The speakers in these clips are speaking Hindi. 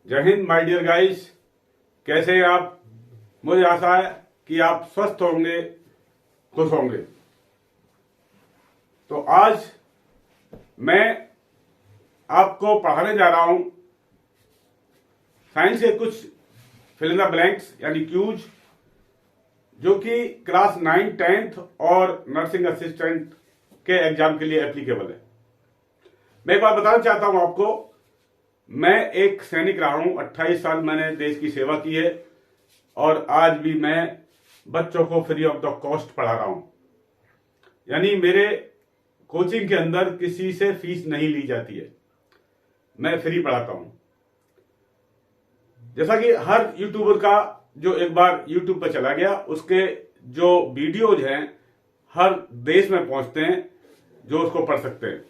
जय हिंद माय डियर गाइस। कैसे हैं आप? मुझे आशा है कि आप स्वस्थ होंगे, खुश होंगे। तो आज मैं आपको पढ़ाने जा रहा हूं साइंस के कुछ फिल इन द ब्लैंक्स यानी क्यूज, जो कि क्लास 9, 10th और नर्सिंग असिस्टेंट के एग्जाम के लिए एप्लीकेबल है। मैं एक बात बताना चाहता हूं आपको, मैं एक सैनिक रहा हूं। 28 साल मैंने देश की सेवा की है और आज भी मैं बच्चों को फ्री ऑफ द कॉस्ट पढ़ा रहा हूं। यानी मेरे कोचिंग के अंदर किसी से फीस नहीं ली जाती है, मैं फ्री पढ़ाता हूं। जैसा कि हर यूट्यूबर का जो एक बार यूट्यूब पर चला गया, उसके जो वीडियोज हैं हर देश में पहुंचते हैं जो उसको पढ़ सकते हैं।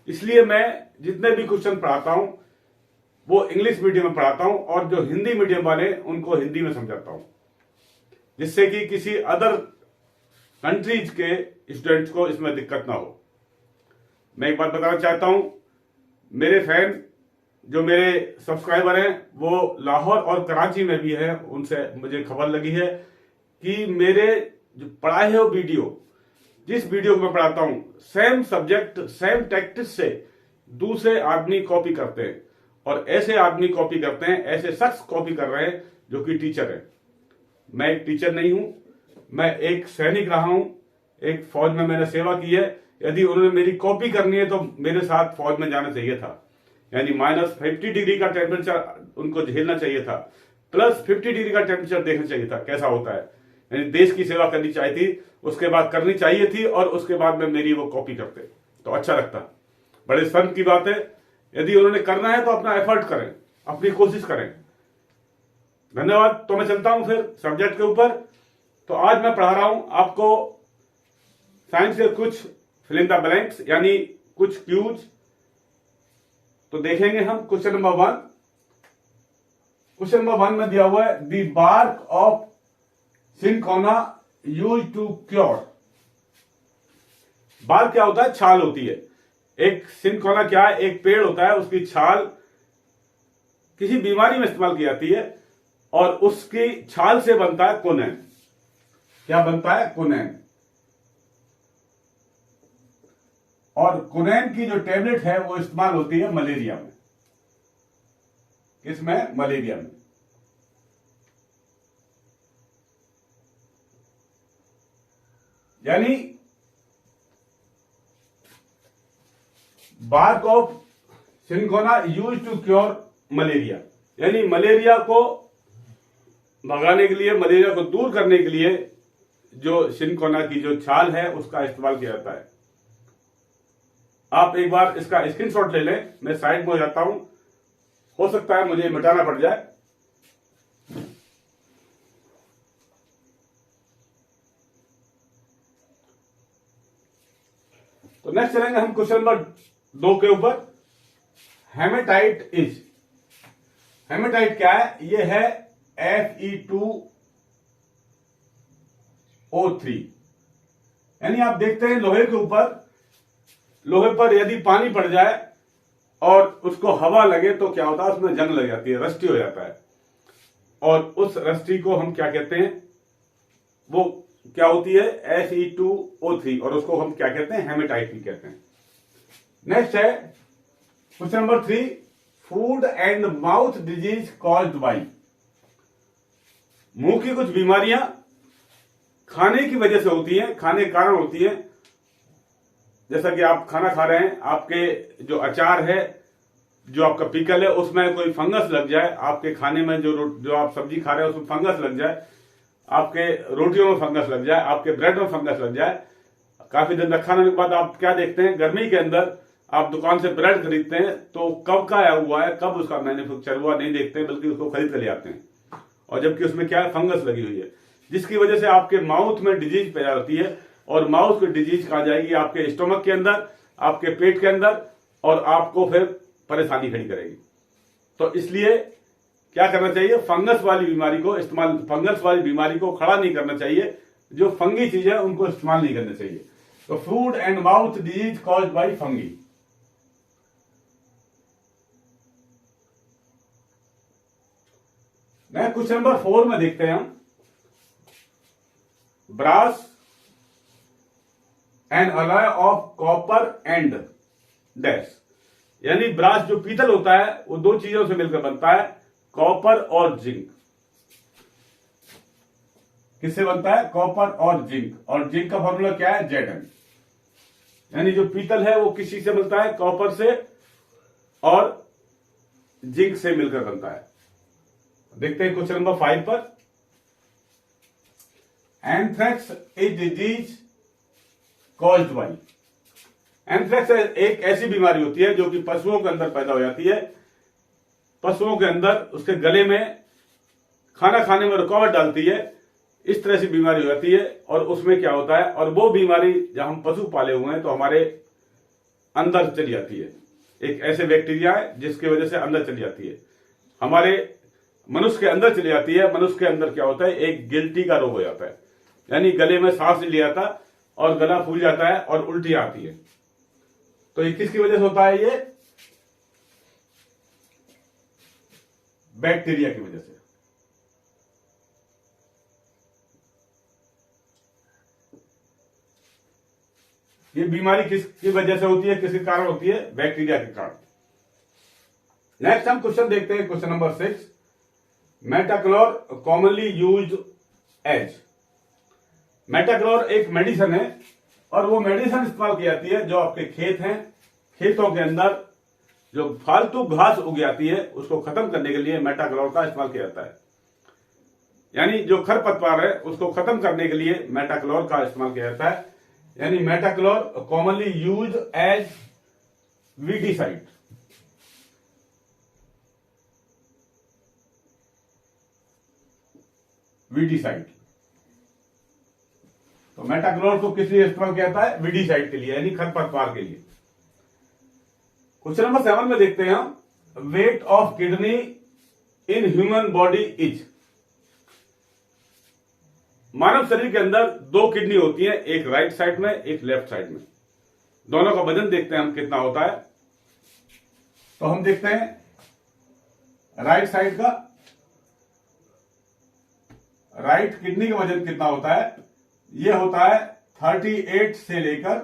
इसलिए मैं जितने भी क्वेश्चन पढ़ाता हूं वो इंग्लिश मीडियम में पढ़ाता हूं और जो हिंदी मीडियम वाले उनको हिंदी में समझाता हूं, जिससे कि किसी अदर कंट्रीज के स्टूडेंट्स को इसमें दिक्कत ना हो। मैं एक बात बताना चाहता हूं, मेरे फैन जो मेरे सब्सक्राइबर हैं वो लाहौर और कराची में भी हैं। उनसे मुझे खबर लगी है कि मेरे जो पढ़ाए हुए वीडियो, जिस वीडियो को मैं पढ़ाता हूं, सेम सब्जेक्ट सेम टैक्टिस से दूसरे आदमी कॉपी करते हैं और ऐसे आदमी कॉपी करते हैं, ऐसे शख्स कॉपी कर रहे हैं जो कि टीचर है। मैं एक टीचर नहीं हूं, मैं एक सैनिक रहा हूं, एक फौज में मैंने सेवा की है। यदि उन्होंने मेरी कॉपी करनी है तो मेरे साथ फौज में जाना चाहिए था, यानी -50 डिग्री का टेम्परेचर उनको झेलना चाहिए था, +50 डिग्री का टेम्परेचर देखना चाहिए था कैसा होता है। यानी देश की सेवा करनी चाहिए थी, उसके बाद करनी चाहिए थी और उसके बाद में मेरी वो कॉपी करते तो अच्छा लगता। बड़े शर्म की बात है। यदि उन्होंने करना है तो अपना एफर्ट करें, अपनी कोशिश करें। धन्यवाद। तो मैं चलता हूं फिर सब्जेक्ट के ऊपर। तो आज मैं पढ़ा रहा हूं आपको साइंस के कुछ फिल इन द ब्लैंक्स यानी कुछ क्यूज। तो देखेंगे हम क्वेश्चन नंबर 1। क्वेश्चन नंबर 1 में दिया हुआ है the bark of cinchona used to cure. Bark क्या होता है? छाल होती है। एक सिनकोना क्या है? एक पेड़ होता है, उसकी छाल किसी बीमारी में इस्तेमाल की जाती है और उसकी छाल से बनता है कोनैन। क्या बनता है? कोनैन। और कोनैन की जो टेबलेट है वो इस्तेमाल होती है मलेरिया में। किसमें? मलेरिया में। यानी bark of cinchona use to cure malaria, यानी मलेरिया को भगाने के लिए, मलेरिया को दूर करने के लिए जो सिनकोना की जो छाल है उसका इस्तेमाल किया जाता है। आप एक बार इसका स्क्रीनशॉट ले लें। मैं साइड में हो जाता हूं, हो सकता है मुझे मिटाना पड़ जाए। तो नेक्स्ट चलेंगे हम क्वेश्चन नंबर 2 के ऊपर। Haematite is. हेमेटाइट क्या है? ये है Fe2O3। यानी आप देखते हैं लोहे के ऊपर, लोहे पर यदि पानी पड़ जाए और उसको हवा लगे तो क्या होता है? उसमें जंग लग जाती है, रस्टी हो जाता है। और उस रस्टी को हम क्या कहते हैं? वो क्या होती है? Fe2O3। और उसको हम क्या कहते हैं? हेमेटाइट भी कहते हैं। नेक्स्ट है question number 3। Food and mouth disease caused by. मुंह की कुछ बीमारियां खाने की वजह से होती हैं, खाने के कारण होती हैं। जैसा कि आप खाना खा रहे हैं, आपके जो अचार है, जो आपका पिकल है, उसमें कोई फंगस लग जाए, आपके खाने में जो आप सब्जी खा रहे हैं उसमें फंगस लग जाए, आपके रोटियों में फंगस लग जाए, आपके ब्रेड में फंगस लग जाए। काफी दिन तक खाने के बाद आप क्या देखते हैं? गर्मी के अंदर आप दुकान से ब्रेड खरीदते हैं तो कब का आया हुआ है, कब उसका मैन्युफैक्चर हुआ नहीं देखते हैं, बल्कि उसको खरीद कर ले आते हैं। और जबकि उसमें क्या है? फंगस लगी हुई है, जिसकी वजह से आपके माउथ में डिजीज पैदा होती है। और माउथ की डिजीज कहाँ जाएगी? आपके स्टोमक के अंदर, आपके पेट के अंदर, और आपको फिर परेशानी खड़ी करेगी। तो इसलिए क्या करना चाहिए? फंगस वाली बीमारी को इस्तेमाल, फंगस वाली बीमारी को खड़ा नहीं करना चाहिए। जो फंगी चीजें उनको इस्तेमाल नहीं करना चाहिए। तो food and mouth disease caused by fungi. Next question number 4 में देखते हैं हम, brass and alloy of copper and dash. यानी ब्रास जो पीतल होता है वो दो चीजों से मिलकर बनता है, कॉपर और जिंक। किससे बनता है? कॉपर और जिंक। और जिंक का फॉर्मूला क्या है? Zn। यानी जो पीतल है वो किसी से मिलता है? कॉपर से और जिंक से मिलकर बनता है। देखते हैं क्वेश्चन नंबर 5 पर। Anthrax is disease caused by. Anthrax एक ऐसी बीमारी होती है जो कि पशुओं के अंदर पैदा हो जाती है। पशुओं के अंदर उसके गले में खाना खाने में रुकावट डालती है, इस तरह से बीमारी हो जाती है। और उसमें क्या होता है, और वो बीमारी जब हम पशु पाले हुए हैं तो हमारे अंदर चली जाती है। एक ऐसे बैक्टीरिया है जिसकी वजह से अंदर चली जाती है, हमारे मनुष्य के अंदर चली जाती है। मनुष्य के अंदर क्या होता है? एक गिल्टी का रोग हो जाता है, यानी गले में सांस नहीं लिया जाता और गला फूल जाता है और उल्टी आती है। तो ये किसकी वजह से होता है? ये बैक्टीरिया की वजह से। ये बीमारी किसकी वजह से होती है, किसके कारण होती है? बैक्टीरिया के कारण। नेक्स्ट हम क्वेश्चन देखते हैं, question number 6। Metachlor commonly used as. Metachlor एक मेडिसिन है और वो मेडिसिन इस्तेमाल की जाती है जो आपके खेत हैं, खेतों के अंदर जो फालतू घास उग जाती है उसको खत्म करने के लिए मेटाक्लोर का इस्तेमाल किया जाता है। यानी जो खरपतवार है उसको खत्म करने के लिए मेटाक्लोर का इस्तेमाल किया जाता है। यानी metachlor commonly used as weedicide. Weedicide. तो मेटाक्लोर को किस लिए इस्तेमाल किया जाता है? वीडीसाइड के लिए, यानी खरपतवार के लिए। क्वेश्चन नंबर 7 में देखते हैं हम, weight of kidney in human body is. मानव शरीर के अंदर दो किडनी होती है, एक राइट साइड में, एक लेफ्ट साइड में। दोनों का वजन देखते हैं हम कितना होता है। तो हम देखते हैं राइट साइड का, राइट किडनी का वजन कितना होता है? यह होता है 38 से लेकर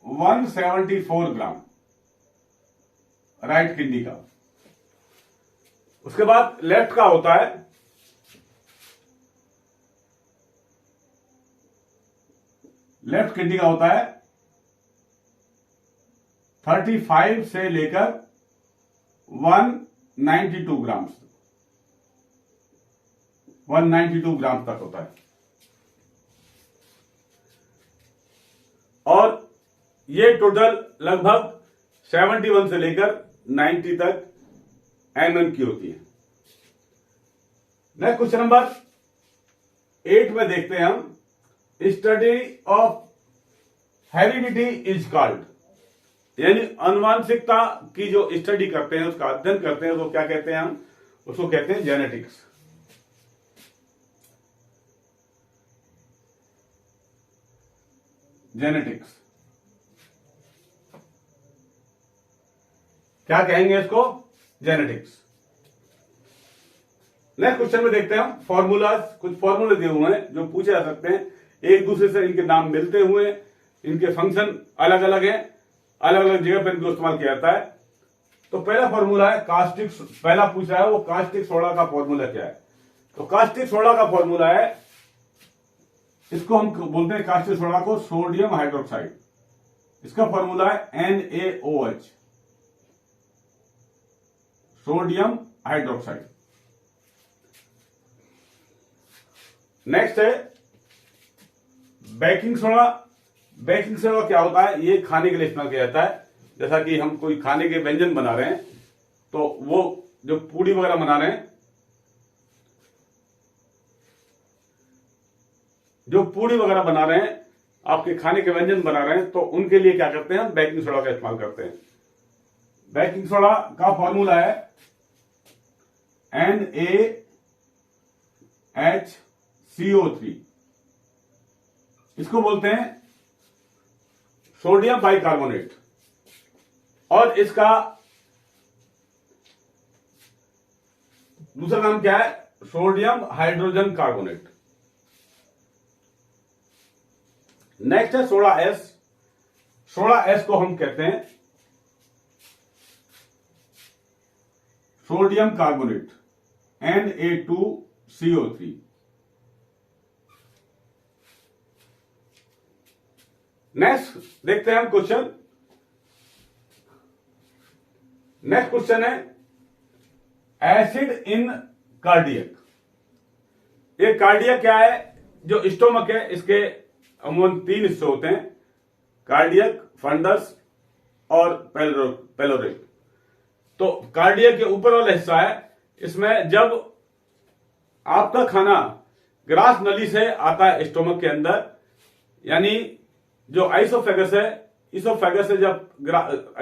174 ग्राम राइट किडनी का। उसके बाद लेफ्ट का होता है, लेफ्ट किडनी का होता है 35 से लेकर 192 ग्राम, 192 ग्राम तक होता है। और ये टोटल लगभग 71 से लेकर 90 तक mm की होती है। नेक्स्ट क्वेश्चन नंबर 8 में देखते हैं हम, study of heredity is called. यानी अनुवांशिकता की जो स्टडी करते हैं, उसका अध्ययन करते हैं, उसको क्या कहते हैं? हम उसको कहते हैं जेनेटिक्स। जेनेटिक्स क्या कहेंगे इसको? जेनेटिक्स। नेक्स्ट क्वेश्चन में देखते हैं हम फॉर्मूलाज। कुछ फॉर्मूले दिए हुए हैं जो पूछे जा सकते हैं, एक दूसरे से इनके नाम मिलते हुए, इनके फंक्शन अलग अलग हैं, अलग अलग जगह पर इनको इस्तेमाल किया जाता है। तो पहला फॉर्मूला है कास्टिक, पहला पूछ रहा है वो कास्टिक सोडा का फॉर्मूला क्या है? तो कास्टिक सोडा का फॉर्मूला है, इसको हम बोलते हैं कास्टिक सोडा को सोडियम हाइड्रोक्साइड। इसका फॉर्मूला है NaOH, सोडियम हाइड्रोक्साइड। नेक्स्ट है बेकिंग सोडा। बेकिंग सोडा क्या होता है? ये खाने के लिए इस्तेमाल किया जाता है। जैसा कि हम कोई खाने के व्यंजन बना रहे हैं, तो वो जो पूड़ी वगैरह बना रहे हैं, जो पूड़ी वगैरह बना रहे हैं, आपके खाने के व्यंजन बना रहे हैं, तो उनके लिए क्या करते हैं? हम बेकिंग सोडा का इस्तेमाल करते हैं। बेकिंग सोडा का फॉर्मूला है NaHCO3। इसको बोलते हैं सोडियम बाइकार्बोनेट। और इसका दूसरा नाम क्या है? Sodium hydrogen carbonate. नेक्स्ट है सोडा एस। सोडा एस को हम कहते हैं सोडियम कार्बोनेट, Na2CO3। नेक्स्ट देखते हैं हम क्वेश्चन। नेक्स्ट क्वेश्चन है एसिड इन कार्डियक। ये कार्डियक क्या है? जो स्टोमक है इसके अमूमन 3 हिस्से होते हैं, कार्डियक, फंडस और पेलोरिक। तो कार्डियक के ऊपर वाला हिस्सा है, इसमें जब आपका खाना ग्रास नली से आता है स्टोमक के अंदर, यानी जो आइसोफेगस है, इसोफेगस से जब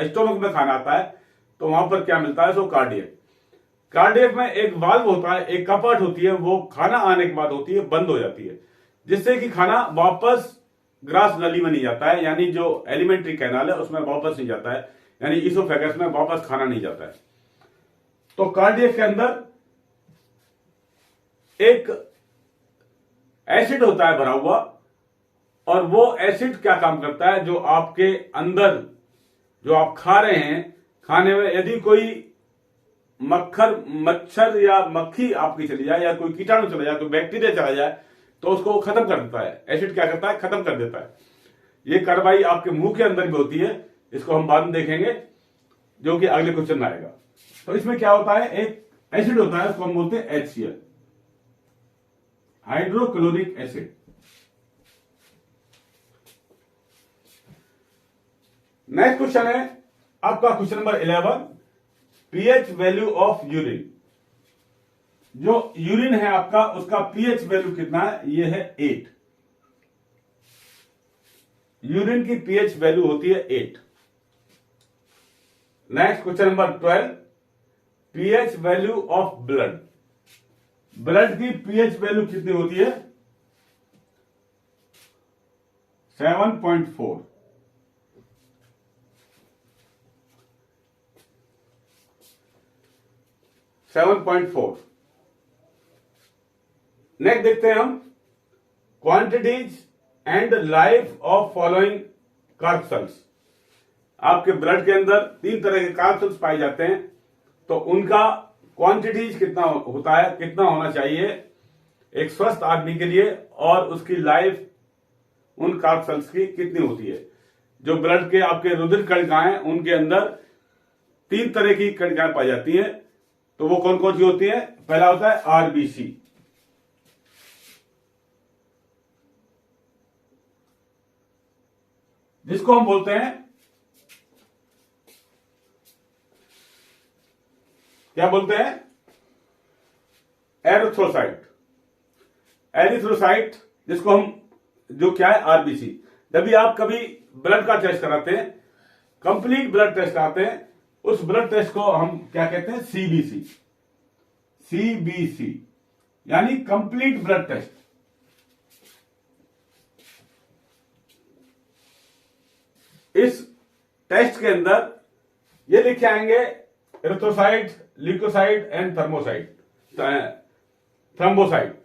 स्टोमक में खाना आता है तो वहां पर क्या मिलता है? सो कार्डियक। कार्डियक में एक वाल्व होता है, एक कपाट होती है, वो खाना आने के बाद होती है, बंद हो जाती है, जिससे कि खाना वापस ग्रास नली में नहीं जाता है, यानी जो एलिमेंट्री कैनाल है उसमें वापस नहीं जाता है, यानी इसोफेगस में वापस खाना नहीं जाता है। तो कार्डियक के अंदर एक एसिड होता है भरा हुआ, और वो एसिड क्या काम करता है? जो आपके अंदर जो आप खा रहे हैं, खाने में यदि कोई मच्छर या मक्खी आपकी चली जाए, या कोई कीटाणु चला जाए, कोई बैक्टीरिया चला जाए, तो उसको खत्म कर देता है। एसिड क्या करता है? खत्म कर देता है। ये कार्रवाई आपके मुंह के अंदर भी होती है, इसको हम बाद में देखेंगे, जो कि अगले क्वेश्चन में आएगा। तो इसमें क्या होता है? एक एसिड होता है, उसको हम बोलते हैं HCl, hydrochloric acid. Next question है आपका question number 11, pH value of urine. जो यूरिन है आपका, उसका पीएच वैल्यू कितना है? ये है 8। यूरिन की पीएच वैल्यू होती है 8। Next question number 12, pH value of blood. Blood की पीएच वैल्यू कितनी होती है? 7.4। नेक्स्ट देखते हैं हम quantities and life of following corpuscles. आपके ब्लड के अंदर 3 तरह के कार्बसेल्स पाए जाते हैं, तो उनका क्वांटिटीज कितना होता है, कितना होना चाहिए एक स्वस्थ आदमी के लिए, और उसकी लाइफ उन कार्बसेल्स की कितनी होती है? जो ब्लड के आपके रुधिर कणिकाएं, उनके अंदर 3 तरह की कणिकाएं पाई जाती हैं, तो वो कौन कौन सी होती है? पहला होता है आरबीसी, जिसको हम बोलते हैं, क्या बोलते हैं? एरिथ्रोसाइट। एरिथ्रोसाइट, जिसको हम, जो क्या है? आरबीसी। जब भी आप कभी ब्लड का टेस्ट कराते हैं, कंप्लीट ब्लड टेस्ट कराते हैं, उस ब्लड टेस्ट को हम क्या कहते हैं? सीबीसी। सीबीसी यानी कंप्लीट ब्लड टेस्ट। इस टेस्ट के अंदर ये लिखे आएंगे एरिथ्रोसाइट, ल्यूकोसाइट एंड थ्रोम्बोसाइट,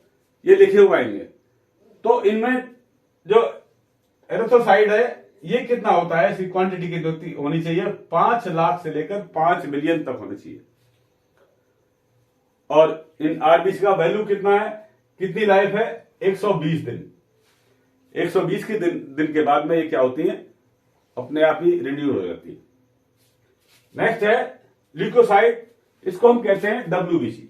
ये लिखे हुए आएंगे। तो इनमें जो एरिथ्रोसाइट है, ये कितना होता है? इसकी क्वांटिटी कितनी होनी चाहिए? 5 लाख से लेकर 5 मिलियन तक होनी चाहिए। और इन आरबीसी का वैल्यू कितना है? कितनी लाइफ है? 120 दिन। 120 के दिन के बाद में ये क्या होती है? अपने आप ही रिन्यू हो जाती है। नेक्स्ट है ल्यूकोसाइट, इसको हम कहते हैं डब्ल्यूबीसी।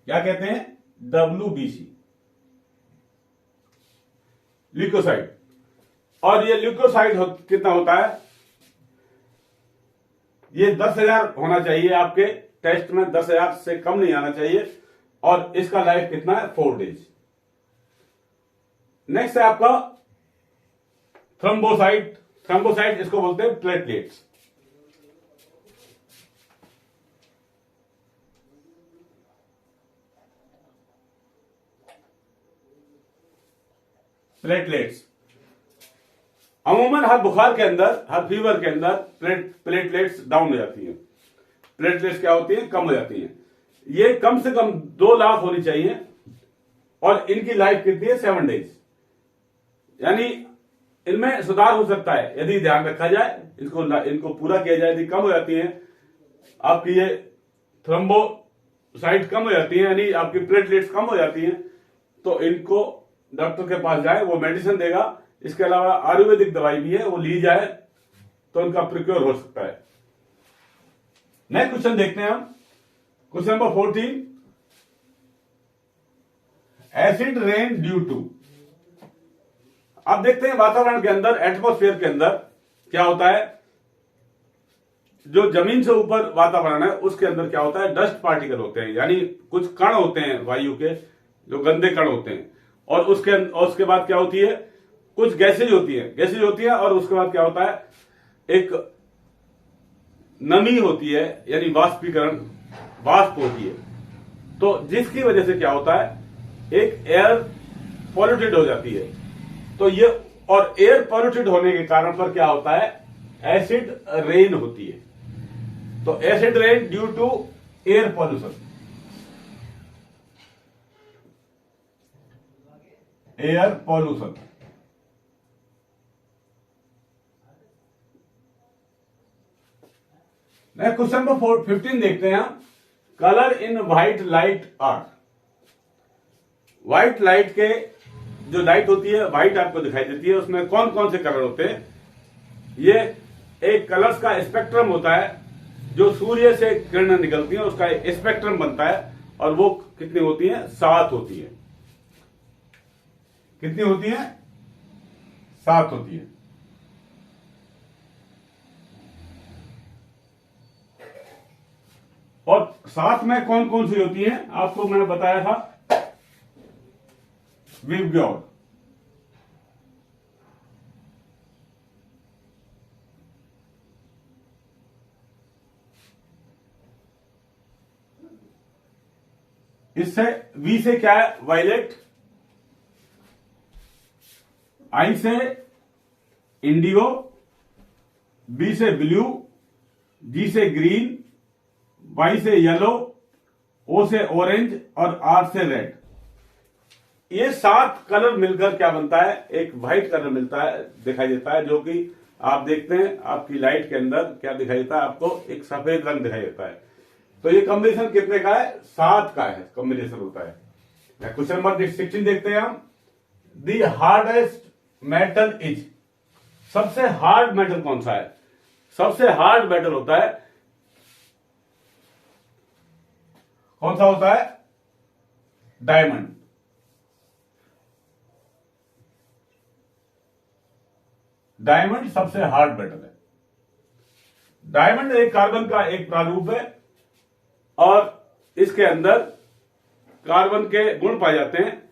क्या कहते हैं? WBC, leucocyte. और ये ल्यूकोसाइट कितना होता है? ये 10,000 होना चाहिए आपके टेस्ट में, 10,000 से कम नहीं आना चाहिए, और इसका लाइफ कितना है? 4 डेज। नेक्स्ट है आपका थ्रोम्बोसाइट। थ्रोम्बोसाइट इसको बोलते हैं प्लेटलेट्स। प्लेटलेट्स अमूमन हर बुखार के अंदर, हर फीवर के अंदर प्लेटलेट्स डाउन हो जाती है। प्लेटलेट्स क्या होती है, कम हो जाती हैं। ये कम से कम 2 लाख होनी चाहिए और इनकी लाइफ कितनी है, 7 डेज। यानी इनमें सुधार हो सकता है यदि ध्यान रखा जाए, इनको पूरा किया जाए। यदि कम हो जाती है आपकी ये थ्रोम्बोसाइट कम हो जाती है, यानी आपकी प्लेटलेट्स कम हो जाती हैं, तो इनको डॉक्टर के पास जाए, वो मेडिसिन देगा। इसके अलावा आयुर्वेदिक दवाई भी है, वो ली जाए तो इनका प्रिक्योर हो सकता है। नेक्स्ट क्वेश्चन देखते हैं हम, question number 14, acid rain due to. अब देखते हैं वातावरण के अंदर, एटमॉस्फेयर के अंदर क्या होता है। जो जमीन से ऊपर वातावरण है उसके अंदर क्या होता है, डस्ट पार्टिकल होते हैं, यानी कुछ कण होते हैं वायु के, जो गंदे कण होते हैं। और उसके बाद क्या होती है, कुछ गैसेज होती है और उसके बाद क्या होता है, एक नमी होती है, यानी वाष्पीकरण, वाष्प होती है। तो जिसकी वजह से क्या होता है, एक एयर पॉल्यूटेड हो जाती है। तो ये, और एयर पॉल्यूटेड होने के कारण पर क्या होता है, एसिड रेन होती है। तो acid rain due to air pollution, air pollution. Next question number 15 देखते हैं हम, colour in white light are. White light के जो लाइट होती है, व्हाइट आपको दिखाई देती है, उसमें कौन कौन से कलर होते हैं। ये एक कलर्स का स्पेक्ट्रम होता है, जो सूर्य से किरणें निकलती हैं उसका एक स्पेक्ट्रम बनता है, और वो कितनी होती है, 7 होती है। कितनी होती है, 7 होती है। और 7 में कौन कौन सी होती है, आपको मैंने बताया था, विबग्योर, इससे वी से क्या है, वायलेट, आई से इंडिगो, बी से ब्लू, जी से ग्रीन, वाई से येलो, ओ से ऑरेंज और आर से रेड। ये 7 कलर मिलकर क्या बनता है, एक व्हाइट कलर मिलता है, दिखाई देता है, जो कि आप देखते हैं आपकी लाइट के अंदर क्या दिखाई देता है, आपको एक सफेद रंग दिखाई देता है। तो ये कॉम्बिनेशन कितने का है, 7 का है, कॉम्बिनेशन होता है। क्वेश्चन नंबर 16 देखते हैं हम, दी हार्डेस्ट मेटल इज। सबसे हार्ड मेटल कौन सा है, सबसे हार्ड मेटल होता है, कौन सा होता है, डायमंड। डायमंड सबसे हार्ड मेटल है। डायमंड एक कार्बन का एक प्रारूप है और इसके अंदर कार्बन के गुण पाए जाते हैं।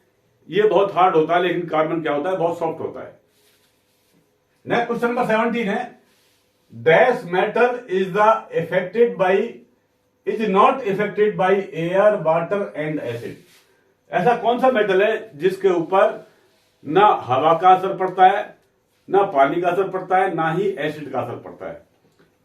ये बहुत हार्ड होता है, लेकिन कार्बन क्या होता है, बहुत सॉफ्ट होता है। नेक्स्ट क्वेश्चन नंबर 17 है, dash metal is not affected by air, water and acid. ऐसा कौन सा मेटल है जिसके ऊपर ना हवा का असर पड़ता है, ना पानी का असर पड़ता है, ना ही एसिड का असर पड़ता है।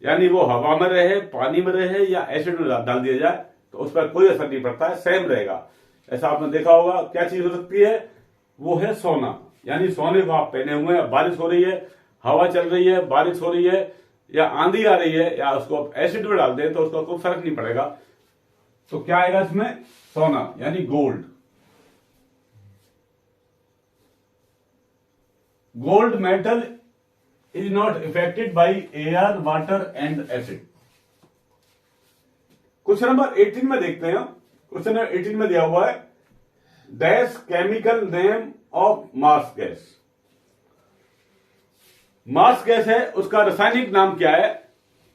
यानी वो हवा में रहे, पानी में रहे या एसिड में डाल दिया जाए तो उस पर कोई असर नहीं पड़ता है, सेम रहेगा। ऐसा आपने देखा होगा। क्या चीज हो सकती है, वो है सोना। यानी सोने को आप पहने हुए हैं, बारिश हो रही है, हवा चल रही है, बारिश हो रही है या आंधी आ रही है, या उसको आप एसिड में डाल दें तो उसका कोई फर्क नहीं पड़ेगा। तो क्या आएगा इसमें, सोना, यानी gold. Gold metal is not affected by air, water and acid. Question number 18 में देखते हैं। क्वेश्चन नंबर 18 में दिया हुआ है, dash chemical name of marsh gas. Marsh gas है, उसका रासायनिक नाम क्या है,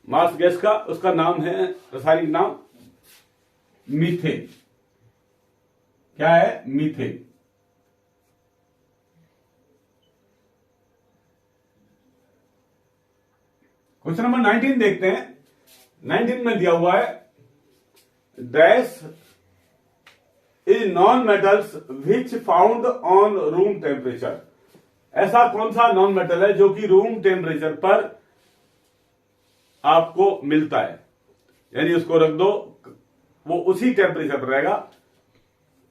मार्स गैस का उसका नाम है, रासायनिक नाम मीथेन। क्या है, मीथेन। क्वेश्चन नंबर 19 देखते हैं। 19 में दिया हुआ है, dash is non metals which found on room temperature. ऐसा कौन सा नॉन मेटल है जो कि रूम टेम्परेचर पर आपको मिलता है। यानी उसको रख दो, वो उसी टेम्परेचर पर रहेगा।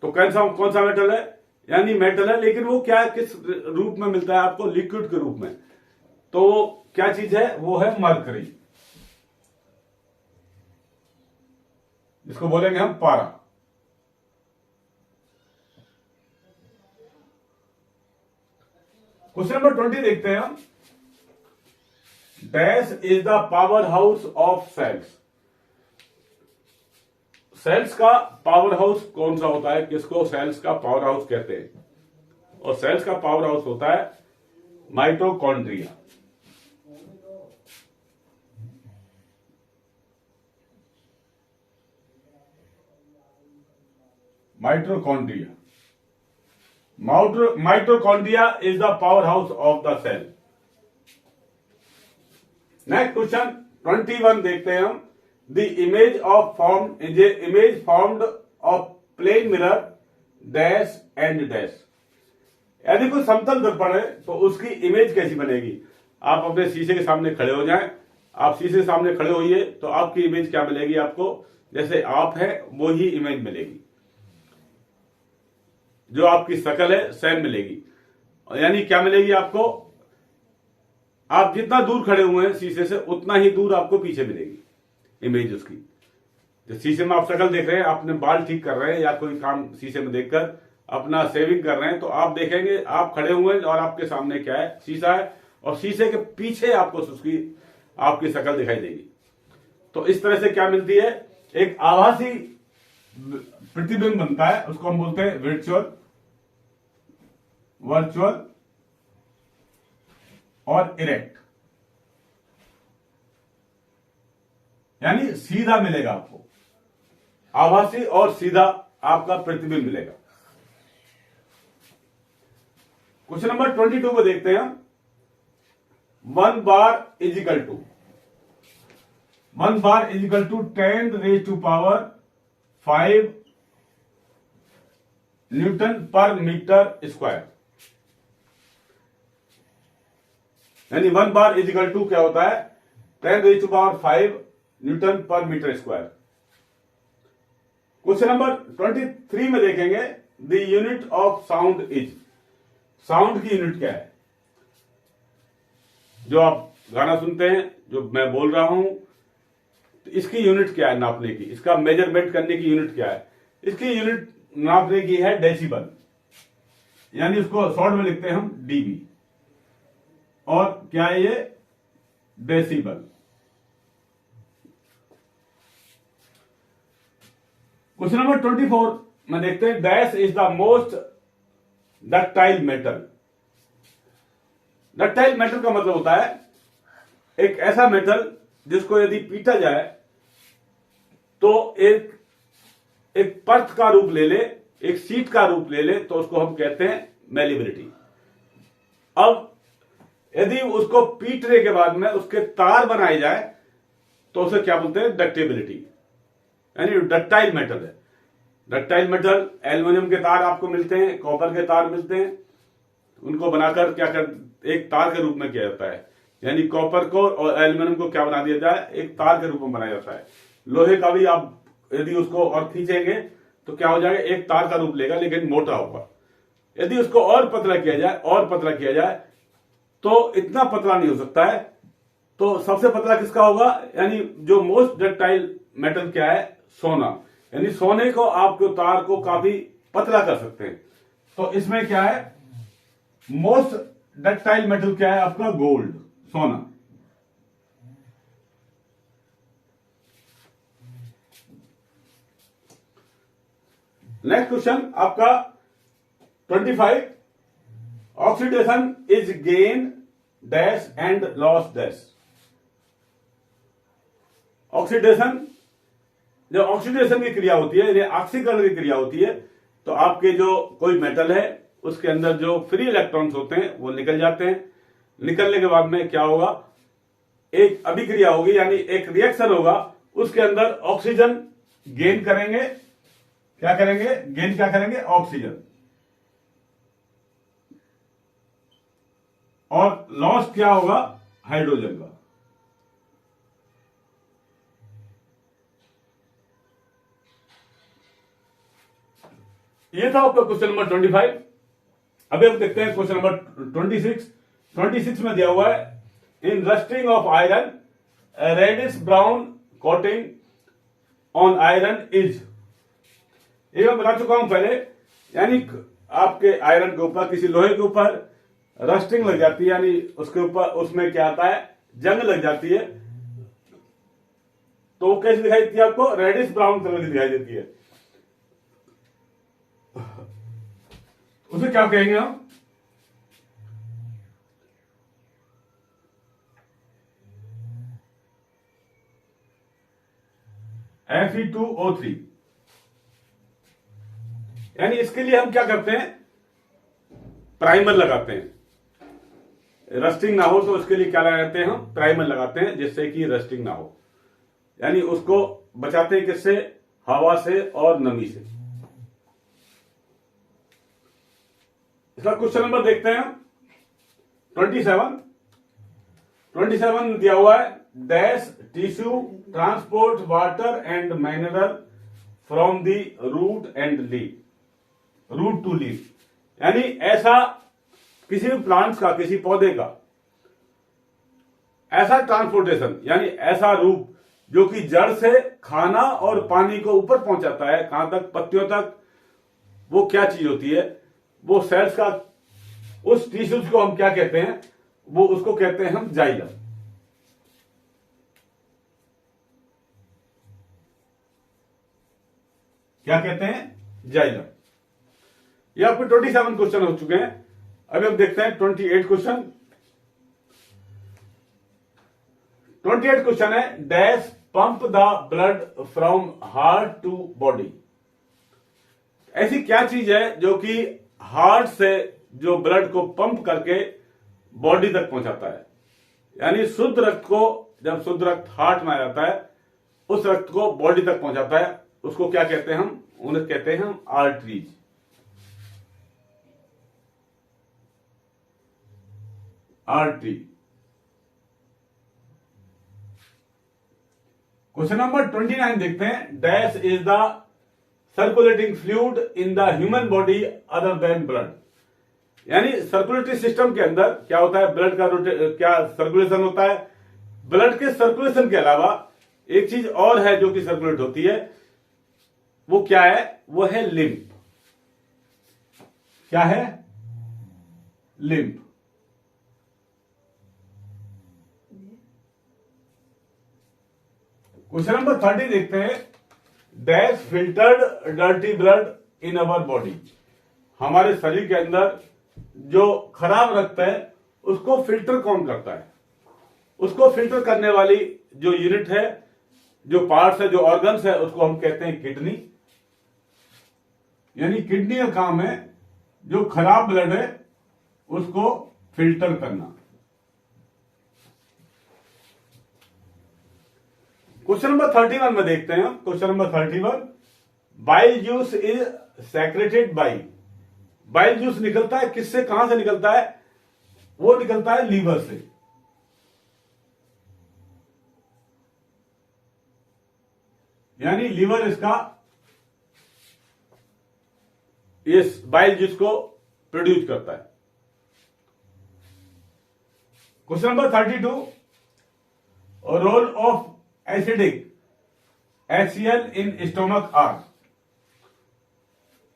तो कौन सा मेटल है, यानी मेटल है, लेकिन वो क्या किस रूप में मिलता है आपको, लिक्विड के रूप में। तो क्या चीज है, वो है मरकरी, जिसको बोलेंगे हम पारा। क्वेश्चन नंबर 20 देखते हैं हम। Dash is the power house of cells. Cells का पावर हाउस कौन सा होता है, किसको सेल्स का पावर हाउस कहते हैं? और सेल्स का पावर हाउस होता है mitochondria. Mitochondria, mitochondria is the power house of the cell. Next question 21 देखते हैं हम। The image formed of plane mirror dash and dash. यदि कोई समतल दर्पण है तो उसकी इमेज कैसी बनेगी? आप अपने शीशे के सामने खड़े हो जाएं, आप शीशे के सामने खड़े होइए तो आपकी इमेज क्या मिलेगी आपको? जैसे आप है वो ही इमेज मिलेगी, जो आपकी शक्ल है सेम मिलेगी। यानी क्या मिलेगी आपको? आप जितना दूर खड़े हुए हैं शीशे से उतना ही दूर आपको पीछे मिलेगी इमेज उसकी। जब शीशे में आप शक्ल देख रहे हैं, आपने बाल ठीक कर रहे हैं या कोई काम शीशे में देखकर अपना सेविंग कर रहे हैं, तो आप देखेंगे आप खड़े हुए हैं और आपके सामने क्या है, शीशा है, और शीशे के पीछे आपको उसकी आपकी शक्ल दिखाई देगी। तो इस तरह से क्या मिलती है, एक आभासी प्रतिबिंब बनता है, उसको हम बोलते हैं वर्चुअल और इरेक्ट। यानी सीधा मिलेगा आपको, आभासी और सीधा आपका प्रतिबिंब मिलेगा। क्वेश्चन नंबर 22 को देखते हैं। 1 बार इजिकल टू 10⁵ न्यूटन पर मीटर स्क्वायर। यानी 1 बार इजिकल टू क्या होता है? 10⁵ न्यूटन पर मीटर स्क्वायर। क्वेश्चन नंबर 23 में देखेंगे। The unit of sound is. Sound की यूनिट क्या है? जो आप गाना सुनते हैं, जो मैं बोल रहा हूं, तो इसकी यूनिट क्या है नापने की? इसका मेजरमेंट करने की यूनिट क्या है? इसकी यूनिट नापने की है डेसिबल, यानी उसको शॉर्ट में लिखते हैं हम डीबी। और क्या है ये? डेसिबल। क्वेश्चन नंबर 24 में देखते हैं। Dash is the most ductile metal. Ductile metal का मतलब होता है एक ऐसा मेटल जिसको यदि पीटा जाए तो एक परत का रूप ले ले, एक शीट का रूप ले ले, तो उसको हम कहते हैं मेलिबिलिटी। अब यदि उसको पीटने के बाद में उसके तार बनाए जाए तो उसे क्या बोलते हैं? डक्टेबिलिटी। यानी डक्टाइल मेटल है। डक्टाइल मेटल, एल्युमिनियम के तार आपको मिलते हैं, कॉपर के तार मिलते हैं, उनको बनाकर क्या कर एक तार के रूप में किया जाता है। यानी कॉपर को और एल्युमिनियम को क्या बना दिया जाए? एक तार के रूप में बनाया जाता है। लोहे का भी आप यदि उसको और खींचेंगे तो क्या हो जाएगा? एक तार का रूप लेगा, लेकिन मोटा होगा। यदि उसको और पतला किया जाए तो इतना पतला नहीं हो सकता है। तो सबसे पतला किसका होगा? यानी जो मोस्ट डक्टाइल मेटल क्या है? सोना। यानी सोने को आपके तार को काफी पतला कर सकते हैं। तो इसमें क्या है? मोस्ट डक्टाइल मेटल क्या है आपका? गोल्ड, सोना। नेक्स्ट क्वेश्चन आपका 25। Oxidation is gain dash and loss dash. Oxidation, जब ऑक्सीडेशन की क्रिया होती है, ऑक्सीकरण की क्रिया होती है, तो आपके जो कोई मेटल है उसके अंदर जो फ्री इलेक्ट्रॉन्स होते हैं वो निकल जाते हैं। निकलने के बाद में क्या होगा? एक अभिक्रिया होगी, यानी एक रिएक्शन होगा। उसके अंदर ऑक्सीजन गेन करेंगे। क्या करेंगे? गेन क्या करेंगे? ऑक्सीजन। और लॉस क्या होगा? हाइड्रोजन का। ये था आपका क्वेश्चन नंबर 25। अभी हम देखते हैं क्वेश्चन नंबर 26। 26 में दिया हुआ है, in rusting of iron reddish brown coating on iron is. ये मैं बता चुका हूं पहले, यानी आपके आयरन के ऊपर, किसी लोहे के ऊपर रस्टिंग लग जाती है, यानी उसके ऊपर, उसमें क्या आता है, जंग लग जाती है, तो वो कैसे दिखाई देती है आपको, रेडिश ब्राउन कलर की दिखाई देती है। उसे क्या कहेंगे हम, Fe2O3। यानी इसके लिए हम क्या करते हैं, प्राइमर लगाते हैं। रस्टिंग ना हो तो उसके लिए क्या लगाते हैं, हम प्राइमर लगाते हैं, जिससे कि रस्टिंग ना हो, यानी उसको बचाते हैं किससे, हवा से और नमी से। इसका क्वेश्चन नंबर देखते हैं 27। 27 दिया हुआ है, dash tissue transport water and mineral from the root and leaf, root to leaf. यानी ऐसा किसी भी प्लांट्स का, किसी पौधे का ऐसा ट्रांसपोर्टेशन, यानी ऐसा रूप जो कि जड़ से खाना और पानी को ऊपर पहुंचाता है, कहां तक, पत्तियों तक। वो क्या चीज होती है, वो सेल्स का, उस टिश्यूज को हम क्या कहते हैं, वो उसको कहते हैं हम जाइलम। क्या कहते हैं, जाइलम। ये आपके 27 क्वेश्चन हो चुके हैं। अभी हम देखते हैं 28 क्वेश्चन। 28 क्वेश्चन है, dash pump the blood from heart to body. ऐसी क्या चीज है जो कि हार्ट से जो ब्लड को पंप करके बॉडी तक पहुंचाता है, यानी शुद्ध रक्त को, जब शुद्ध रक्त हार्ट में आ जाता है, उस रक्त को बॉडी तक पहुंचाता है, उसको क्या कहते हैं हम, उन्हें कहते हैं हम आर्टरीज। आर्टरी। क्वेश्चन नंबर 29 देखते हैं, dash is the circulating fluid in the human body other than blood. यानी सर्कुलेटरी सिस्टम के अंदर क्या होता है, ब्लड का क्या सर्कुलेशन होता है। ब्लड के सर्कुलेशन के अलावा एक चीज और है जो कि सर्कुलेट होती है, वो क्या है, वो है लिम्फ। क्या है, लिम्फ। क्वेश्चन नंबर 30 देखते हैं, dash filtered dirty blood in our body. हमारे शरीर के अंदर जो खराब रक्त है उसको फिल्टर कौन करता है, उसको फिल्टर करने वाली जो यूनिट है, जो पार्ट्स है, जो ऑर्गन्स है, उसको हम कहते हैं किडनी। यानी किडनी का काम है जो खराब ब्लड है उसको फिल्टर करना। क्वेश्चन नंबर 31 में देखते हैं, question number 31, bile juice is secreted by. Bile juice निकलता है किससे, कहां से निकलता है, वो निकलता है लीवर से। यानी लीवर इसका, इस बाइल जूस को प्रोड्यूस करता है। Question number 32, role of acidic HCl in stomach are.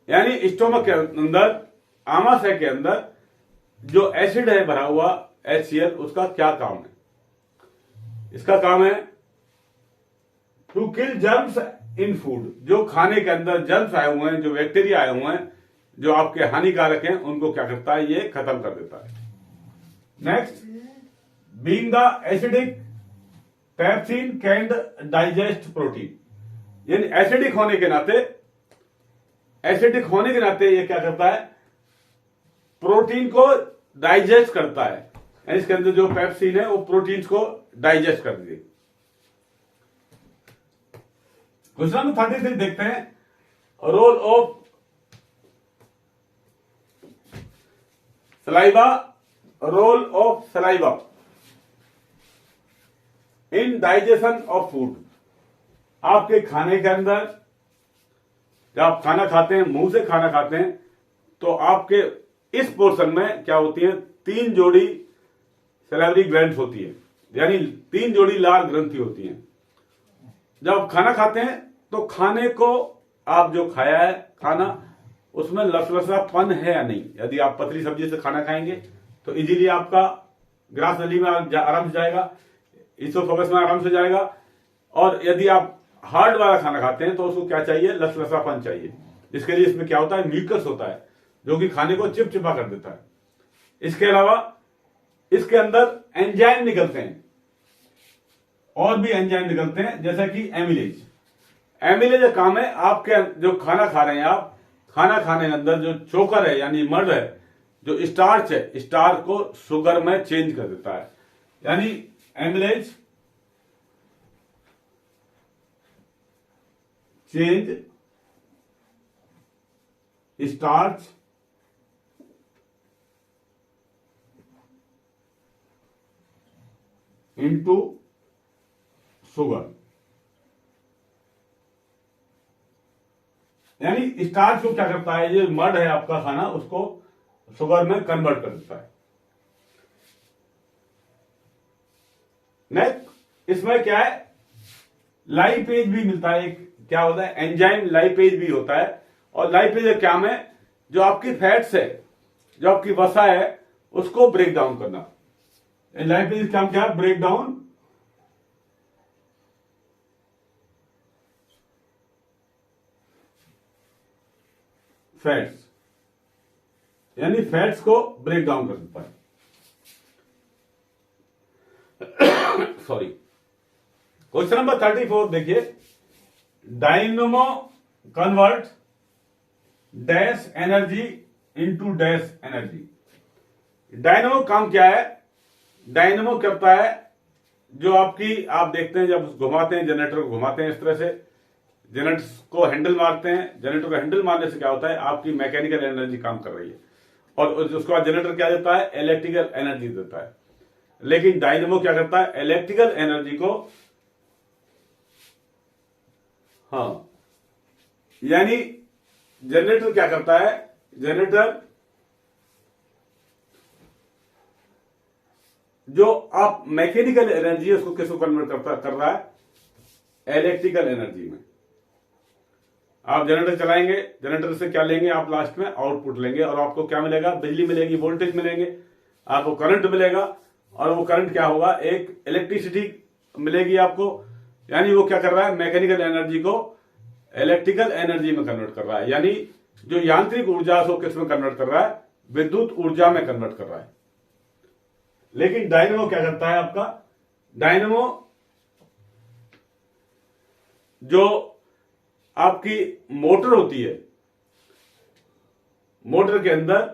यानी स्टोमक के अंदर, आमाशय के अंदर जो एसिड है भरा हुआ HCl, उसका क्या काम है, इसका काम है to kill germs in food. जो खाने के अंदर जर्म्स आए हुए हैं, जो बैक्टीरिया आए हुए हैं, जो आपके हानिकारक हैं, उनको क्या करता है, ये खत्म कर देता है। Next, being the acidic pepsin can digest protein. यानी एसिडिक होने के नाते, एसिडिक होने के नाते ये क्या करता है, प्रोटीन को डाइजेस्ट करता है। यानी इसके अंदर जो पेप्सिन है वो प्रोटीन्स को डाइजेस्ट कर देगी। क्वेश्चन नंबर 33 देखते हैं, role of saliva, role of saliva in digestion of food. आपके खाने के अंदर जब आप खाना खाते हैं, मुंह से खाना खाते हैं, तो आपके इस पोर्शन में क्या होती है, 3 जोड़ी सैलिवरी ग्लैंड्स होती है, यानी 3 जोड़ी लाल ग्रंथि होती है। जब आप खाना खाते हैं तो खाने को आप जो खाया है खाना, उसमें लसलसापन है या नहीं। यदि आप पतली सब्जी से खाना खाएंगे तो इजीली आपका ग्रास नली में आराम से जाएगा, इसोफेगस में आराम से जाएगा। और यदि आप हार्ड वाला खाना खाते हैं तो उसको क्या चाहिए, लसलसापन चाहिए। इसके लिए इसमें क्या होता है, म्यूकस होता है, जो कि खाने को चिपचिपा कर देता है। इसके अलावा इसके अंदर एंजाइम निकलते हैं, और भी एंजाइम निकलते हैं, जैसा कि एमिलेज। एमिलेज का काम है, आपके जो खाना खा रहे हैं आप, खाना खाने के अंदर जो चोकर है यानी मड है, जो स्टार्च है, स्टार्च को शुगर में चेंज कर देता है। यानी amylase change starch into sugar. यानी स्टार्च को क्या करता है, ये मड है आपका खाना, उसको शुगर में कन्वर्ट कर देता है। नेक्स्ट इसमें क्या है, लाइपेज भी मिलता है। एक क्या होता है, एंजाइम लाइपेज भी होता है। और लाइपेज का काम है, जो आपकी फैट्स है, जो आपकी वसा है, उसको ब्रेक डाउन करना। लाइपेज का काम क्या है, ब्रेक डाउन फैट्स, यानी फैट्स को ब्रेक डाउन कर देता है। सॉरी, क्वेश्चन नंबर 34 देखिए, dynamo convert dash energy into dash energy. Dynamo काम क्या है, डायनेमो करता है, जो आपकी आप देखते हैं जब घुमाते हैं, जनरेटर को घुमाते हैं इस तरह से, जनरेटर को हैंडल मारते हैं, जनरेटर को हैंडल मारने से क्या होता है, आपकी मैकेनिकल एनर्जी काम कर रही है, और उसके बाद जनरेटर क्या देता है, इलेक्ट्रिकल एनर्जी देता है। लेकिन डायनेमो क्या करता है, इलेक्ट्रिकल एनर्जी को, हाँ, यानी जनरेटर क्या करता है, जनरेटर जो आप मैकेनिकल एनर्जी है उसको किसको कन्वर्ट कर रहा है, इलेक्ट्रिकल एनर्जी में। आप जनरेटर चलाएंगे, जनरेटर से क्या लेंगे आप, लास्ट में आउटपुट लेंगे, और आपको क्या मिलेगा, बिजली मिलेगी, वोल्टेज मिलेंगे, आपको करंट मिलेगा, और वो करंट क्या होगा, एक इलेक्ट्रिसिटी मिलेगी आपको। यानी वो क्या कर रहा है, मैकेनिकल एनर्जी को इलेक्ट्रिकल एनर्जी में कन्वर्ट कर रहा है। यानी जो यांत्रिक ऊर्जा है उसको किस में कन्वर्ट कर रहा है, विद्युत ऊर्जा में कन्वर्ट कर रहा है। लेकिन डायनेमो क्या करता है आपका, डायनेमो जो आपकी मोटर होती है, मोटर के अंदर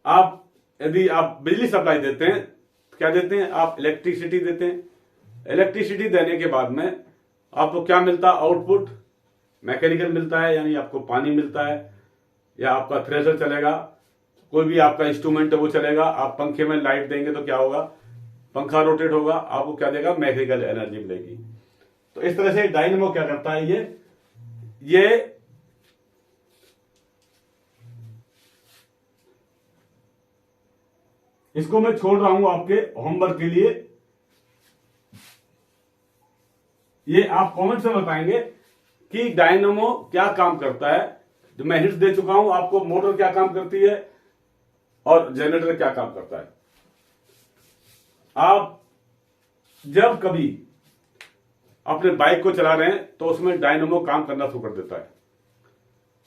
आप यदि आप बिजली सप्लाई देते हैं, क्या देते हैं आप, इलेक्ट्रिसिटी देते हैं। इलेक्ट्रिसिटी देने के बाद में आपको क्या मिलता है, आउटपुट मैकेनिकल मिलता है, यानी आपको पानी मिलता है, या आपका थ्रेशर चलेगा, कोई भी आपका इंस्ट्रूमेंट है वो चलेगा। आप पंखे में लाइट देंगे तो क्या होगा, पंखा रोटेट होगा, आपको क्या देगा, मैकेनिकल एनर्जी मिलेगी। तो इस तरह से डायनेमो क्या करता है, ये इसको मैं छोड़ रहा हूं आपके होमवर्क के लिए। ये आप कमेंट में बताएंगे कि डायनेमो क्या काम करता है। जो मैं हिंट्स दे चुका हूं आपको, मोटर क्या काम करती है और जनरेटर क्या काम करता है। आप जब कभी अपने बाइक को चला रहे हैं तो उसमें डायनेमो काम करना शुरू कर देता है,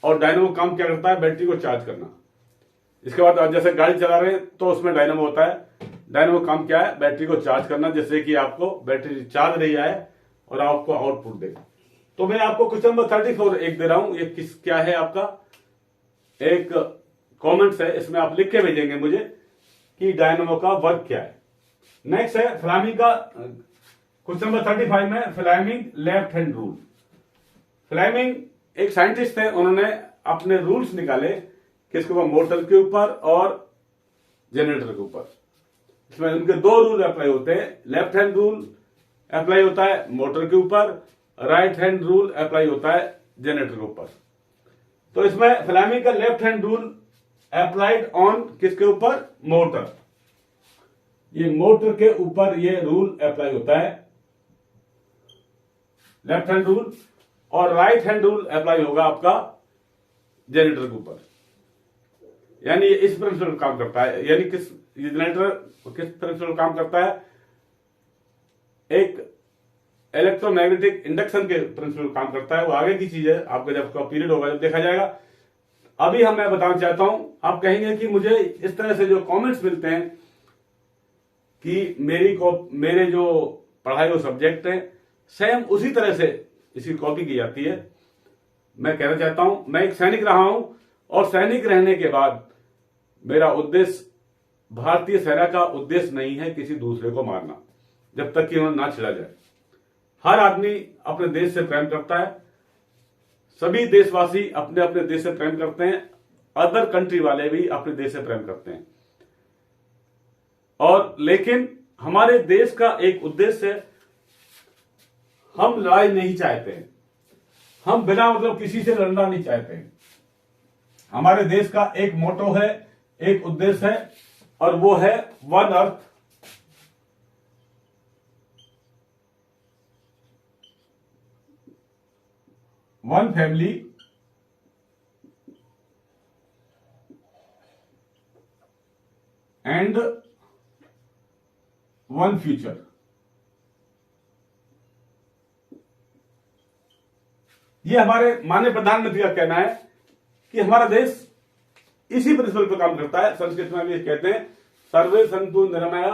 और डायनेमो काम क्या करता है, बैटरी को चार्ज करना। इसके बाद आप जैसे गाड़ी चला रहे हैं तो उसमें डायनेमो होता है। डायनेमो काम क्या है, बैटरी को चार्ज करना, जिससे कि आपको बैटरी चार्ज रही आए और आपको आउटपुट दे। तो मैं आपको क्वेश्चन नंबर 34 एक दे रहा हूं, ये क्या है आपका, एक कमेंट्स है, इसमें आप लिख के भेजेंगे मुझे कि डायनेमो का वर्क क्या है। नेक्स्ट है फ्लेमिंग का क्वेश्चन नंबर 35 में, Fleming left hand rule. Fleming एक साइंटिस्ट थे, उन्होंने अपने रूल्स निकाले, किसके ऊपर, मोटर के ऊपर और जनरेटर के ऊपर। इसमें उनके 2 रूल अप्लाई होते हैं, लेफ्ट हैंड रूल अप्लाई होता है मोटर के ऊपर, राइट हैंड रूल अप्लाई होता है जनरेटर के ऊपर। तो इसमें फ्लेमिंग का left hand rule applied on किसके ऊपर? मोटर। ये मोटर के ऊपर ये रूल अप्लाई होता है, लेफ्ट हैंड रूल। और राइट हैंड रूल अप्लाई होगा आपका जनरेटर के ऊपर। यानी ये इस प्रिंसिपल काम करता है। यानी किस जनरेटर किस प्रिंसिपल काम करता है? एक इलेक्ट्रोमैग्नेटिक इंडक्शन के प्रिंसिपल काम करता है। वो आगे की चीज है, आपका जब का पीरियड होगा जब देखा जाएगा। अभी मैं बताना चाहता हूं, आप कहेंगे कि मुझे इस तरह से जो कमेंट्स मिलते हैं कि मेरे जो पढ़ाई हुए सब्जेक्ट है सेम उसी तरह से इसकी कॉपी की जाती है। मैं कहना चाहता हूं, मैं एक सैनिक रहा हूं और सैनिक रहने के बाद मेरा उद्देश्य, भारतीय सेना का उद्देश्य नहीं है किसी दूसरे को मारना, जब तक कि उन्हें ना छिड़ा जाए। हर आदमी अपने देश से प्रेम करता है, सभी देशवासी अपने अपने देश से प्रेम करते हैं, अदर कंट्री वाले भी अपने देश से प्रेम करते हैं। और लेकिन हमारे देश का एक उद्देश्य है, हम लड़ाई नहीं चाहते हैं, हम बिना मतलब किसी से लड़ना नहीं चाहते हैं। हमारे देश का एक मोटो है, एक उद्देश्य है, और वो है one earth one family and one future. ये हमारे माननीय प्रधानमंत्री का कहना है कि हमारा देश इसी प्रिंसिपल पर काम करता है। संस्कृत में भी कहते हैं सर्वे संतु निरामया।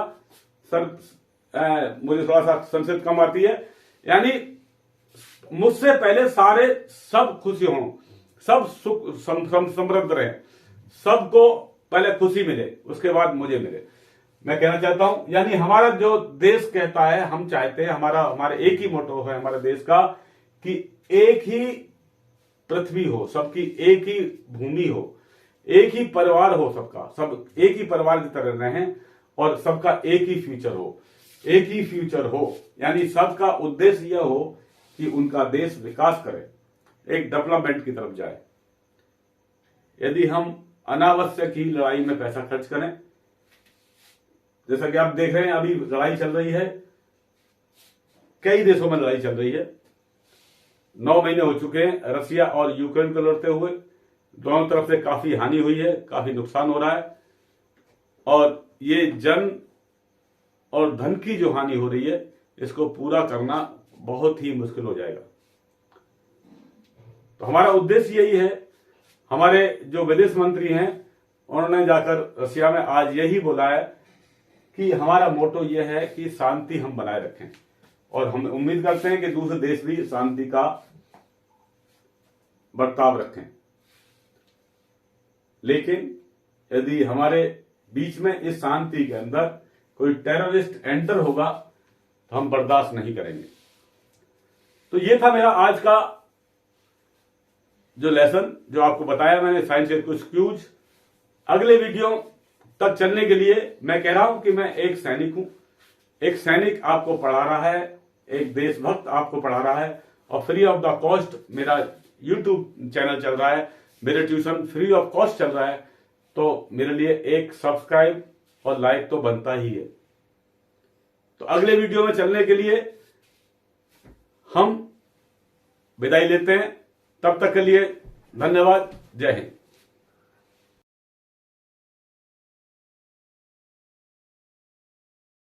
मुझे थोड़ा सा संस्कृत कम आती है। यानी मुझसे पहले सारे सब खुशी हों, सब सुख समृद्ध रहे, सबको पहले खुशी मिले, उसके बाद मुझे मिले। मैं कहना चाहता हूं, यानी हमारा जो देश कहता है, हम चाहते हैं, हमारे एक ही मोटो है हमारे देश का कि एक ही पृथ्वी हो, सबकी एक ही भूमि हो, एक ही परिवार हो, सबका सब एक ही परिवार की तरह रहें और सबका एक ही फ्यूचर हो, एक ही फ्यूचर हो। यानी सबका उद्देश्य यह हो कि उनका देश विकास करे, एक डेवलपमेंट की तरफ जाए। यदि हम अनावश्यक ही लड़ाई में पैसा खर्च करें, जैसा कि आप देख रहे हैं अभी लड़ाई चल रही है, कई देशों में लड़ाई चल रही है, 9 महीने हो चुके हैं रसिया और यूक्रेन को लड़ते हुए। दोनों तरफ से काफी हानि हुई है, काफी नुकसान हो रहा है, और ये जन और धन की जो हानि हो रही है, इसको पूरा करना बहुत ही मुश्किल हो जाएगा। तो हमारा उद्देश्य यही है। हमारे जो विदेश मंत्री हैं उन्होंने जाकर रसिया में आज यही बोला है कि हमारा मोटो यह है कि शांति हम बनाए रखें, और हम उम्मीद करते हैं कि दूसरे देश भी शांति का बर्ताव रखें। लेकिन यदि हमारे बीच में इस शांति के अंदर कोई टेररिस्ट एंटर होगा तो हम बर्दाश्त नहीं करेंगे। तो ये था मेरा आज का जो लेसन, जो आपको बताया मैंने साइंस के कुछ क्यूज। अगले वीडियो तक चलने के लिए मैं कह रहा हूं कि मैं एक सैनिक हूं, एक सैनिक आपको पढ़ा रहा है, एक देशभक्त आपको पढ़ा रहा है, और फ्री ऑफ द कॉस्ट मेरा यूट्यूब चैनल चल रहा है, मेरे ट्यूशन फ्री ऑफ कॉस्ट चल रहा है। तो मेरे लिए एक सब्सक्राइब और लाइक तो बनता ही है। तो अगले वीडियो में चलने के लिए हम विदाई लेते हैं। तब तक के लिए धन्यवाद। जय हिंद।